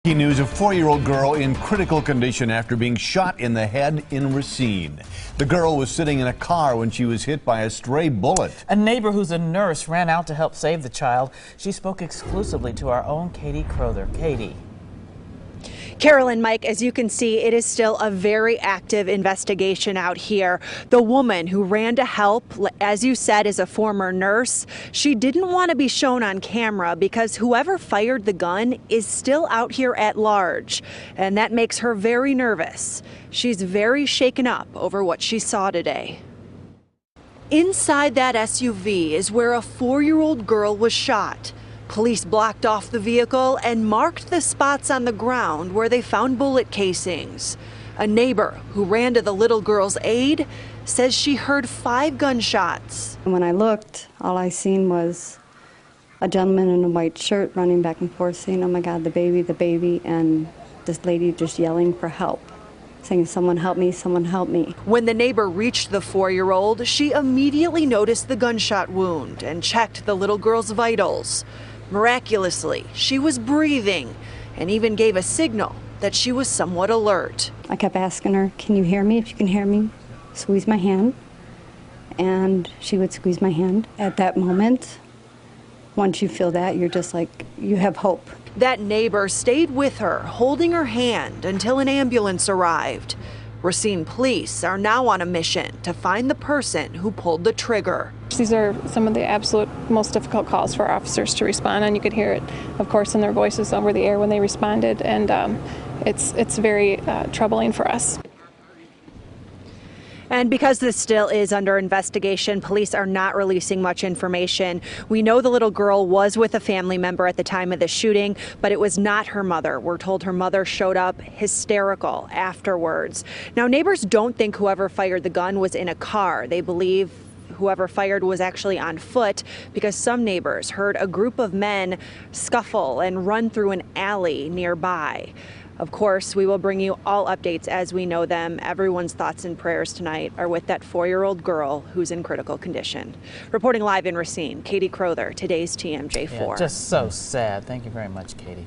News: a 4-year-old girl in critical condition after being shot in the head in Racine. The girl was sitting in a car when she was hit by a stray bullet. A neighbor who's a nurse ran out to help save the child. She spoke exclusively to our own Katie Crowther. Katie. Carolyn, Mike, as you can see, it is still a very active investigation out here. The woman who ran to help, as you said, is a former nurse. She didn't want to be shown on camera because whoever fired the gun is still out here at large, and that makes her very nervous. She's very shaken up over what she saw today. Inside that SUV is where a 4-year-old girl was shot. Police blocked off the vehicle and marked the spots on the ground where they found bullet casings. A neighbor who ran to the little girl's aid says she heard 5 gunshots. When I looked, all I seen was a gentleman in a white shirt running back and forth saying, "Oh my God, the baby," and this lady just yelling for help, saying, "Someone help me, someone help me." When the neighbor reached the 4-year-old, she immediately noticed the gunshot wound and checked the little girl's vitals. Miraculously, she was breathing and even gave a signal that she was somewhat alert. I kept asking her, "Can you hear me? If you can hear me, squeeze my hand." And she would squeeze my hand. At that moment, once you feel that, you're just like, you have hope. That neighbor stayed with her, holding her hand until an ambulance arrived. Racine police are now on a mission to find the person who pulled the trigger. These are some of the absolute most difficult calls for officers to respond on. You could hear it, of course, in their voices over the air when they responded, and it's very troubling for us. And because this still is under investigation, police are not releasing much information. We know the little girl was with a family member at the time of the shooting, but it was not her mother. We're told her mother showed up hysterical afterwards. Now, neighbors don't think whoever fired the gun was in a car. They believe whoever fired was actually on foot because some neighbors heard a group of men scuffle and run through an alley nearby. Of course, we will bring you all updates as we know them. Everyone's thoughts and prayers tonight are with that 4-year-old girl who's in critical condition. Reporting live in Racine, Katie Crowther, today's TMJ4. Yeah, just so sad. Thank you very much, Katie.